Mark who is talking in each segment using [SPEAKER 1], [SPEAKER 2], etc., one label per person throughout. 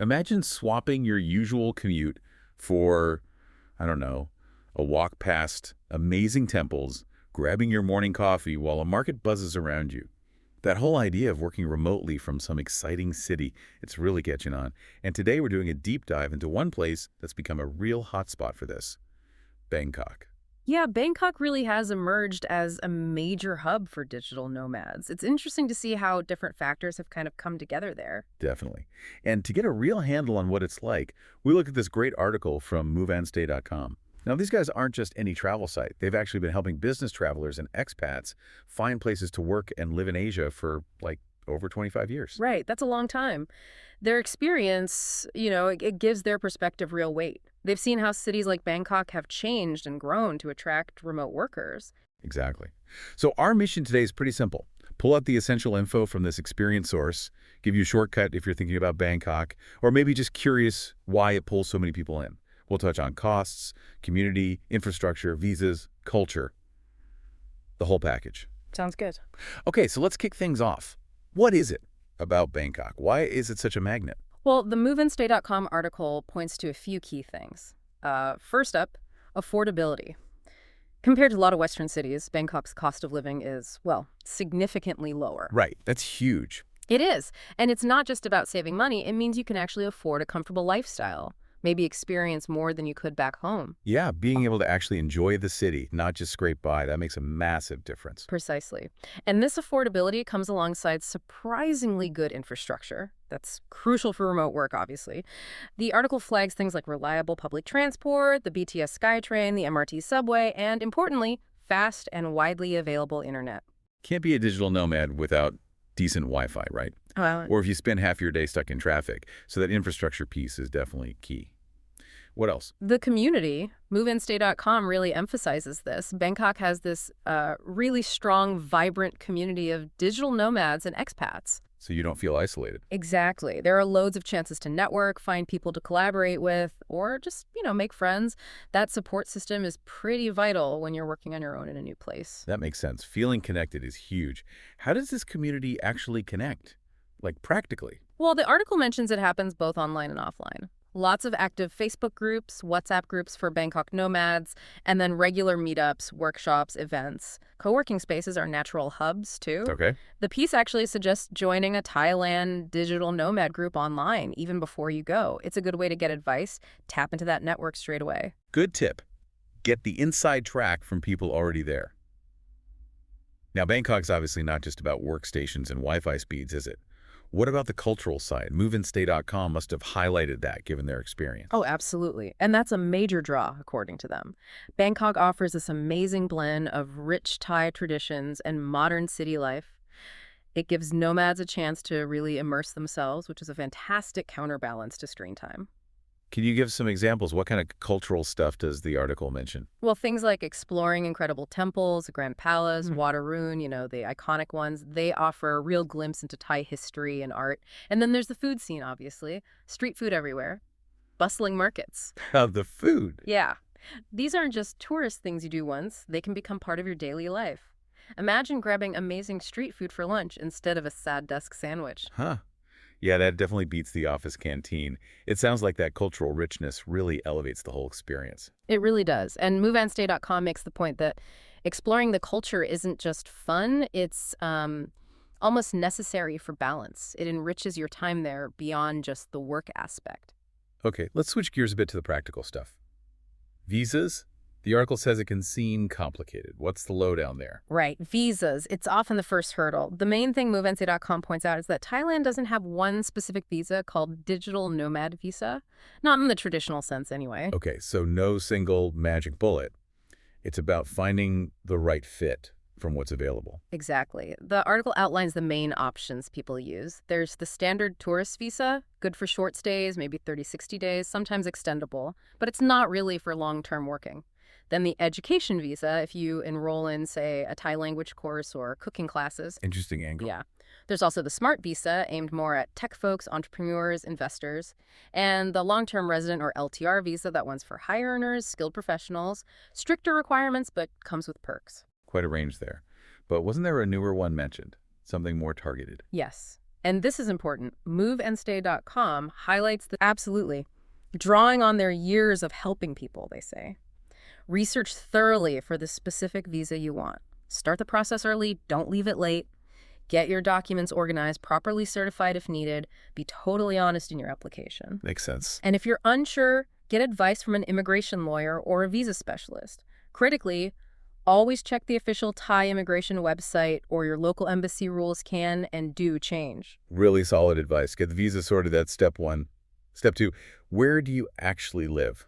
[SPEAKER 1] Imagine swapping your usual commute for, I don't know, a walk past amazing temples, grabbing your morning coffee while a market buzzes around you. That whole idea of working remotely from some exciting city, it's really catching on. And today we're doing a deep dive into one place that's become a real hotspot for this, Bangkok.
[SPEAKER 2] Yeah, Bangkok really has emerged as a major hub for digital nomads. It's interesting to see how different factors have kind of come together there.
[SPEAKER 1] Definitely. And to get a real handle on what it's like, we looked at this great article from moveandstay.com. Now, these guys aren't just any travel site. They've actually been helping business travelers and expats find places to work and live in Asia for, like, over 25 years.
[SPEAKER 2] Right, that's a long time. Their experience, it gives their perspective real weight. They've seen how cities like Bangkok have changed and grown to attract remote workers.
[SPEAKER 1] Exactly. So our mission today is pretty simple. Pull out the essential info from this experience source, give you a shortcut if you're thinking about Bangkok, or maybe just curious why it pulls so many people in. We'll touch on costs, community, infrastructure, visas, culture, the whole package.
[SPEAKER 2] Sounds good.
[SPEAKER 1] Okay, so let's kick things off. What is it about Bangkok? Why is it such a magnet?
[SPEAKER 2] Well, the moveandstay.com article points to a few key things. First up, affordability. Compared to a lot of Western cities, Bangkok's cost of living is, well, significantly lower.
[SPEAKER 1] Right, that's huge.
[SPEAKER 2] It is. And it's not just about saving money. It means you can actually afford a comfortable lifestyle, maybe experience more than you could back home.
[SPEAKER 1] Yeah, being able to actually enjoy the city, not just scrape by, that makes a massive difference.
[SPEAKER 2] Precisely. And this affordability comes alongside surprisingly good infrastructure. That's crucial for remote work, obviously. The article flags things like reliable public transport, the BTS SkyTrain, the MRT subway, and importantly, fast and widely available internet.
[SPEAKER 1] Can't be a digital nomad without decent Wi-Fi, right?
[SPEAKER 2] Well,
[SPEAKER 1] Or if you spend half your day stuck in traffic. So that infrastructure piece is definitely key. What else?
[SPEAKER 2] the community, moveandstay.com really emphasizes this. Bangkok has this really strong, vibrant community of digital nomads and expats.
[SPEAKER 1] So you don't feel isolated.
[SPEAKER 2] Exactly. There are loads of chances to network, find people to collaborate with, or just, make friends. That support system is pretty vital when you're working on your own in a new place.
[SPEAKER 1] That makes sense. Feeling connected is huge. How does this community actually connect? Like practically?
[SPEAKER 2] Well, the article mentions it happens both online and offline. Lots of active Facebook groups, WhatsApp groups for Bangkok nomads, and then regular meetups, workshops, events. Co-working spaces are natural hubs, too.
[SPEAKER 1] Okay.
[SPEAKER 2] The piece actually suggests joining a Thailand digital nomad group online, even before you go. It's a good way to get advice, tap into that network straight away.
[SPEAKER 1] Good tip. Get the inside track from people already there. Now, Bangkok's obviously not just about workstations and Wi-Fi speeds, is it? What about the cultural side? MoveandStay.com must have highlighted that given their experience.
[SPEAKER 2] Oh, absolutely. And that's a major draw, according to them. Bangkok offers this amazing blend of rich Thai traditions and modern city life. It gives nomads a chance to really immerse themselves, which is a fantastic counterbalance to screen time.
[SPEAKER 1] Can you give some examples? What kind of cultural stuff does the article mention?
[SPEAKER 2] Well, things like exploring incredible temples, the Grand Palace, Waterun, the iconic ones, they offer a real glimpse into Thai history and art. And then there's the food scene, obviously. Street food everywhere. Bustling markets.
[SPEAKER 1] The food.
[SPEAKER 2] Yeah. These aren't just tourist things you do once. They can become part of your daily life. Imagine grabbing amazing street food for lunch instead of a sad desk sandwich.
[SPEAKER 1] Huh. Yeah, that definitely beats the office canteen. It sounds like that cultural richness really elevates the whole experience.
[SPEAKER 2] It really does. And moveandstay.com makes the point that exploring the culture isn't just fun, it's almost necessary for balance. It enriches your time there beyond just the work aspect.
[SPEAKER 1] Okay, let's switch gears a bit to the practical stuff. Visas? The article says it can seem complicated. What's the lowdown there?
[SPEAKER 2] Right. Visas. It's often the first hurdle. The main thing moveandstay.com points out is that Thailand doesn't have one specific visa called Digital Nomad visa. Not in the traditional sense, anyway.
[SPEAKER 1] Okay, so no single magic bullet. It's about finding the right fit from what's available.
[SPEAKER 2] Exactly. The article outlines the main options people use. There's the standard tourist visa, good for short stays, maybe 30, 60 days, sometimes extendable, but it's not really for long-term working. Then the education visa, if you enroll in, say, a Thai language course or cooking classes.
[SPEAKER 1] Interesting angle.
[SPEAKER 2] Yeah. There's also the smart visa, aimed more at tech folks, entrepreneurs, investors. And the long-term resident or LTR visa, that one's for high earners, skilled professionals. Stricter requirements, but comes with perks.
[SPEAKER 1] Quite a range there. But wasn't there a newer one mentioned? Something more targeted?
[SPEAKER 2] Yes. And this is important. MoveAndStay.com highlights the absolutely, drawing on their years of helping people, they say. Research thoroughly for the specific visa you want. Start the process early, don't leave it late. Get your documents organized, properly certified if needed. Be totally honest in your application.
[SPEAKER 1] Makes sense.
[SPEAKER 2] And if you're unsure, get advice from an immigration lawyer or a visa specialist. Critically, always check the official Thai immigration website, or your local embassy rules can and do change.
[SPEAKER 1] Really solid advice. Get the visa sorted. That's step one. Step two, where do you actually live?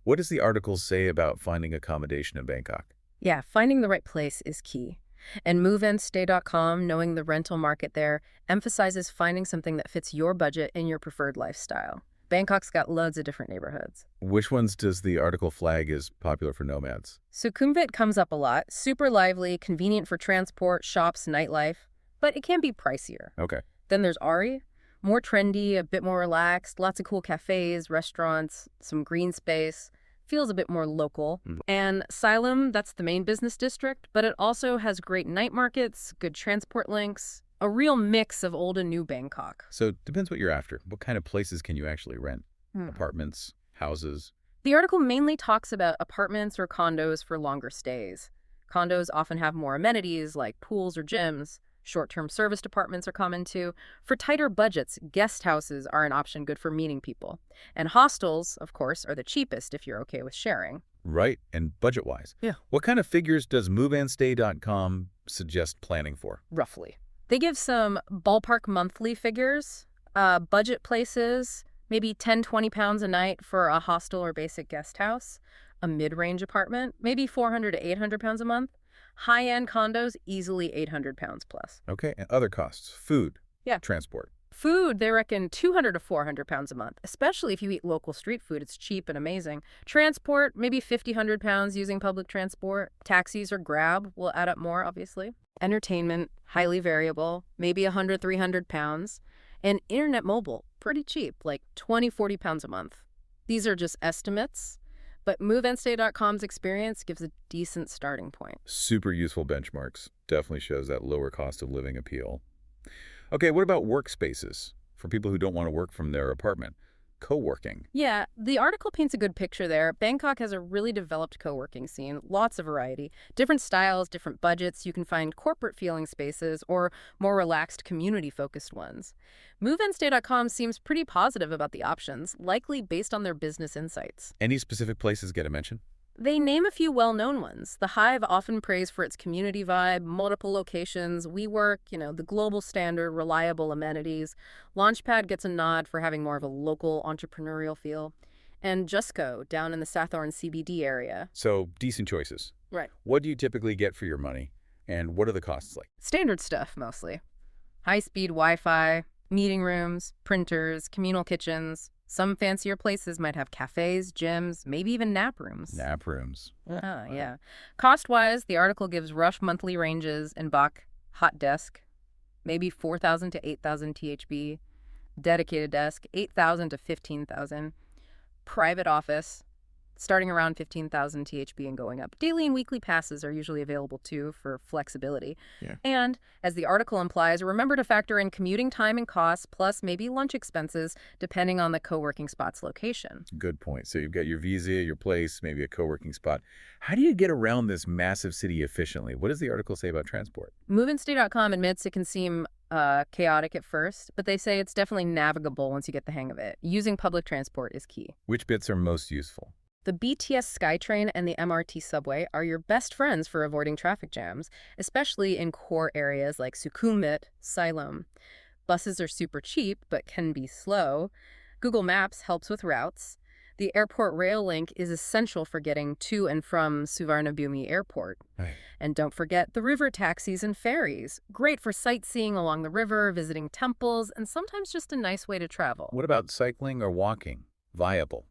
[SPEAKER 1] What does the article say about finding accommodation in Bangkok?
[SPEAKER 2] Yeah, finding the right place is key. And MoveAndStay.com, knowing the rental market there, emphasizes finding something that fits your budget and your preferred lifestyle. Bangkok's got loads of different neighborhoods.
[SPEAKER 1] Which ones does the article flag as popular for nomads?
[SPEAKER 2] Sukhumvit comes up a lot. Super lively, convenient for transport, shops, nightlife. But it can be pricier.
[SPEAKER 1] Okay.
[SPEAKER 2] Then there's Ari. More trendy, a bit more relaxed, lots of cool cafes, restaurants, some green space. Feels a bit more local. And Siloam, that's the main business district, but it also has great night markets, good transport links, a real mix of old and new Bangkok.
[SPEAKER 1] So it depends what you're after. What kind of places can you actually rent? Apartments, houses?
[SPEAKER 2] The article mainly talks about apartments or condos for longer stays. Condos often have more amenities like pools or gyms. Short-term service apartments are common too. For tighter budgets, guest houses are an option good for meeting people. And hostels, of course, are the cheapest if you're okay with sharing.
[SPEAKER 1] Right, and budget-wise.
[SPEAKER 2] Yeah.
[SPEAKER 1] What kind of figures does MoveAndStay.com suggest planning for?
[SPEAKER 2] Roughly. They give some ballpark monthly figures. Budget places, maybe 10, 20 pounds a night for a hostel or basic guest house. A mid-range apartment, maybe 400 to 800 pounds a month. High-end condos, easily 800 pounds plus.
[SPEAKER 1] Okay, and other costs, food,
[SPEAKER 2] Yeah.
[SPEAKER 1] transport.
[SPEAKER 2] Food, they reckon 200 to 400 pounds a month, especially if you eat local street food. It's cheap and amazing. Transport, maybe 50, 100 pounds using public transport. Taxis or Grab will add up more, obviously. Entertainment, highly variable, maybe 100, 300 pounds. And internet mobile, pretty cheap, like 20, 40 pounds a month. These are just estimates, but MoveAndStay.com's experience gives a decent starting point.
[SPEAKER 1] Super useful benchmarks. Definitely shows that lower cost of living appeal. Okay, what about workspaces for people who don't want to work from their apartment? Coworking.
[SPEAKER 2] Yeah, the article paints a good picture there. Bangkok has a really developed co-working scene, lots of variety, different styles, different budgets. You can find corporate-feeling spaces or more relaxed, community-focused ones. MoveAndStay.com seems pretty positive about the options, likely based on their business insights.
[SPEAKER 1] Any specific places get a mention?
[SPEAKER 2] They name a few well-known ones. The Hive often praised for its community vibe, multiple locations, WeWork, the global standard, reliable amenities. Launchpad gets a nod for having more of a local entrepreneurial feel. And Justco, down in the Sathorn CBD area.
[SPEAKER 1] So, decent choices.
[SPEAKER 2] Right.
[SPEAKER 1] What do you typically get for your money, and what are the costs like?
[SPEAKER 2] Standard stuff, mostly. High-speed Wi-Fi, meeting rooms, printers, communal kitchens. Some fancier places might have cafes, gyms, maybe even nap rooms.
[SPEAKER 1] Nap rooms.
[SPEAKER 2] Yeah. Cost-wise, the article gives rough monthly ranges in Bach, hot desk, maybe 4,000 to 8,000 THB, dedicated desk, 8,000 to 15,000, private office, starting around 15,000 THB and going up. Daily and weekly passes are usually available too for flexibility.
[SPEAKER 1] Yeah.
[SPEAKER 2] And, as the article implies, remember to factor in commuting time and costs, plus maybe lunch expenses, depending on the co-working spot's location.
[SPEAKER 1] Good point. So you've got your visa, your place, maybe a co-working spot. How do you get around this massive city efficiently? What does the article say about transport?
[SPEAKER 2] MoveAndStay.com admits it can seem chaotic at first, but they say it's definitely navigable once you get the hang of it. Using public transport is key.
[SPEAKER 1] Which bits are most useful?
[SPEAKER 2] The BTS SkyTrain and the MRT subway are your best friends for avoiding traffic jams, especially in core areas like Sukhumvit, Siloam. Buses are super cheap, but can be slow. Google Maps helps with routes. The airport rail link is essential for getting to and from Suvarnabhumi Airport.
[SPEAKER 1] Right.
[SPEAKER 2] And don't forget the river taxis and ferries. Great for sightseeing along the river, visiting temples, and sometimes just a nice way to travel.
[SPEAKER 1] What about cycling or walking? Viable.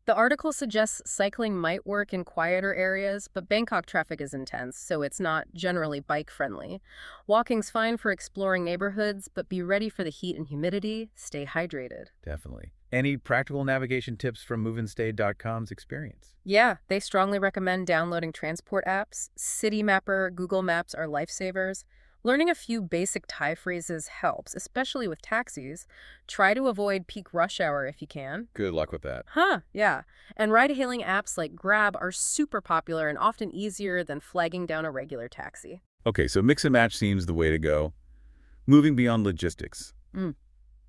[SPEAKER 2] The article suggests cycling might work in quieter areas, but Bangkok traffic is intense, so it's not generally bike-friendly. Walking's fine for exploring neighborhoods, but be ready for the heat and humidity. Stay hydrated.
[SPEAKER 1] Definitely. Any practical navigation tips from MoveAndStay.com's experience?
[SPEAKER 2] Yeah, they strongly recommend downloading transport apps. City Mapper, Google Maps are lifesavers. Learning a few basic Thai phrases helps, especially with taxis. Try to avoid peak rush hour if you can.
[SPEAKER 1] Good luck with that.
[SPEAKER 2] Huh, yeah. And ride-hailing apps like Grab are super popular and often easier than flagging down a regular taxi.
[SPEAKER 1] Okay, so mix and match seems the way to go. Moving beyond logistics,
[SPEAKER 2] Mm.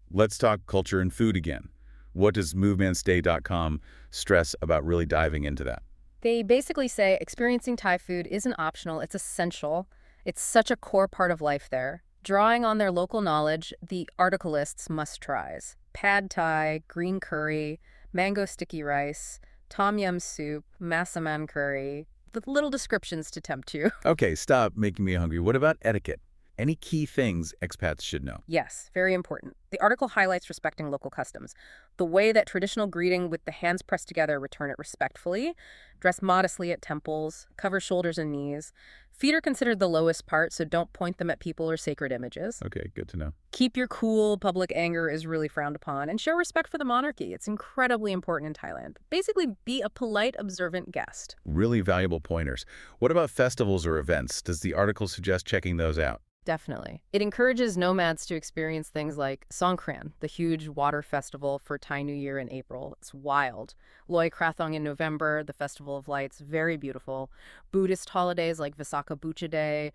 [SPEAKER 1] let's talk culture and food again. What does movemanstay.com stress about really diving into that?
[SPEAKER 2] They basically say experiencing Thai food isn't optional, it's essential. It's such a core part of life there. Drawing on their local knowledge, the article lists must-tries. Pad Thai, green curry, mango sticky rice, tom yum soup, massaman curry, with little descriptions to tempt you.
[SPEAKER 1] Okay, stop making me hungry. What about etiquette? Any key things expats should know?
[SPEAKER 2] Yes, very important. The article highlights respecting local customs. The way that traditional greeting with the hands pressed together, return it respectfully, dress modestly at temples, cover shoulders and knees. Feet are considered the lowest part, so don't point them at people or sacred images.
[SPEAKER 1] Okay, good to know.
[SPEAKER 2] Keep your cool, public anger is really frowned upon, and show respect for the monarchy. It's incredibly important in Thailand. Basically, be a polite, observant guest.
[SPEAKER 1] Really valuable pointers. What about festivals or events? Does the article suggest checking those out?
[SPEAKER 2] Definitely. It encourages nomads to experience things like Songkran, the huge water festival for Thai New Year in April. It's wild. Loy Krathong in November, the Festival of Lights, very beautiful. Buddhist holidays like Visakha Bucha Day.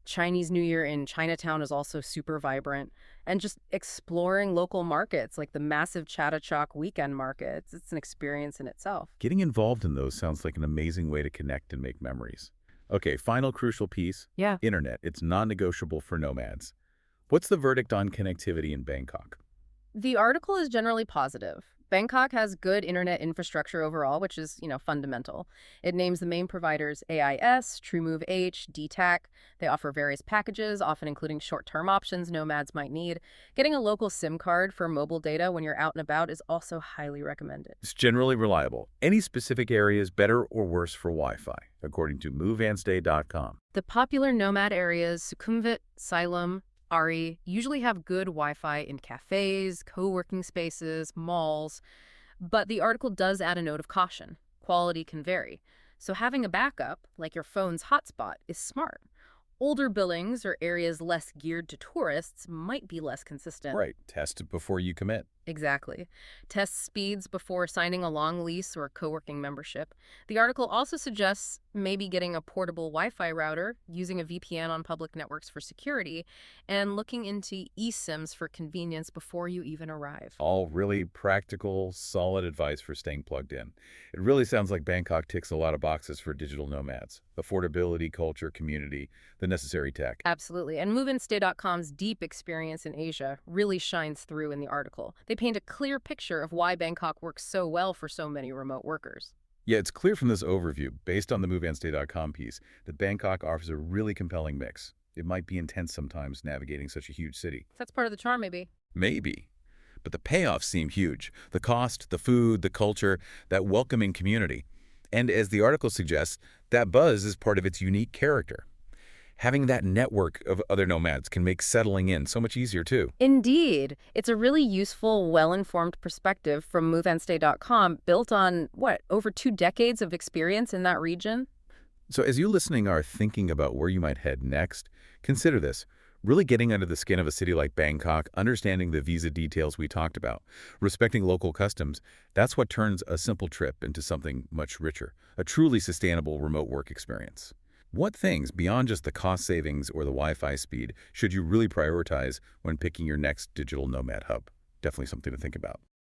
[SPEAKER 2] Chinese New Year in Chinatown is also super vibrant. And just exploring local markets like the massive Chattachak weekend markets. It's an experience in itself.
[SPEAKER 1] Getting involved in those sounds like an amazing way to connect and make memories. Okay, final crucial piece.
[SPEAKER 2] Yeah.
[SPEAKER 1] Internet. It's non-negotiable for nomads. What's the verdict on connectivity in Bangkok?
[SPEAKER 2] The article is generally positive. Bangkok has good internet infrastructure overall, which is, fundamental. It names the main providers AIS, TrueMove H, DTAC. They offer various packages, often including short-term options nomads might need. Getting a local SIM card for mobile data when you're out and about is also highly recommended.
[SPEAKER 1] It's generally reliable. Any specific areas better or worse for Wi-Fi, according to moveandstay.com.
[SPEAKER 2] The popular nomad areas, Sukhumvit, Silom, Ari, usually have good Wi-Fi in cafes, co-working spaces, malls, but the article does add a note of caution. Quality can vary. So having a backup, like your phone's hotspot, is smart. Older buildings or areas less geared to tourists might be less consistent.
[SPEAKER 1] Right. Test it before you commit.
[SPEAKER 2] Exactly. Test speeds before signing a long lease or co-working membership. The article also suggests maybe getting a portable Wi-Fi router, using a VPN on public networks for security, and looking into eSIMs for convenience before you even arrive.
[SPEAKER 1] All really practical, solid advice for staying plugged in. It really sounds like Bangkok ticks a lot of boxes for digital nomads. Affordability, culture, community, the necessary tech.
[SPEAKER 2] Absolutely. And MoveAndStay.com's deep experience in Asia really shines through in the article. They paint a clear picture of why Bangkok works so well for so many remote workers.
[SPEAKER 1] Yeah, it's clear from this overview, based on the moveandstay.com piece, that Bangkok offers a really compelling mix. It might be intense sometimes navigating such a huge city.
[SPEAKER 2] That's part of the charm, maybe.
[SPEAKER 1] Maybe. But the payoffs seem huge. The cost, the food, the culture, that welcoming community. And as the article suggests, that buzz is part of its unique character. Having that network of other nomads can make settling in so much easier, too.
[SPEAKER 2] Indeed. It's a really useful, well-informed perspective from moveandstay.com built on, over 2 decades of experience in that region?
[SPEAKER 1] So as you listening are thinking about where you might head next, consider this. Really getting under the skin of a city like Bangkok, understanding the visa details we talked about, respecting local customs, that's what turns a simple trip into something much richer, a truly sustainable remote work experience. What things, beyond just the cost savings or the Wi-Fi speed, should you really prioritize when picking your next digital nomad hub? Definitely something to think about.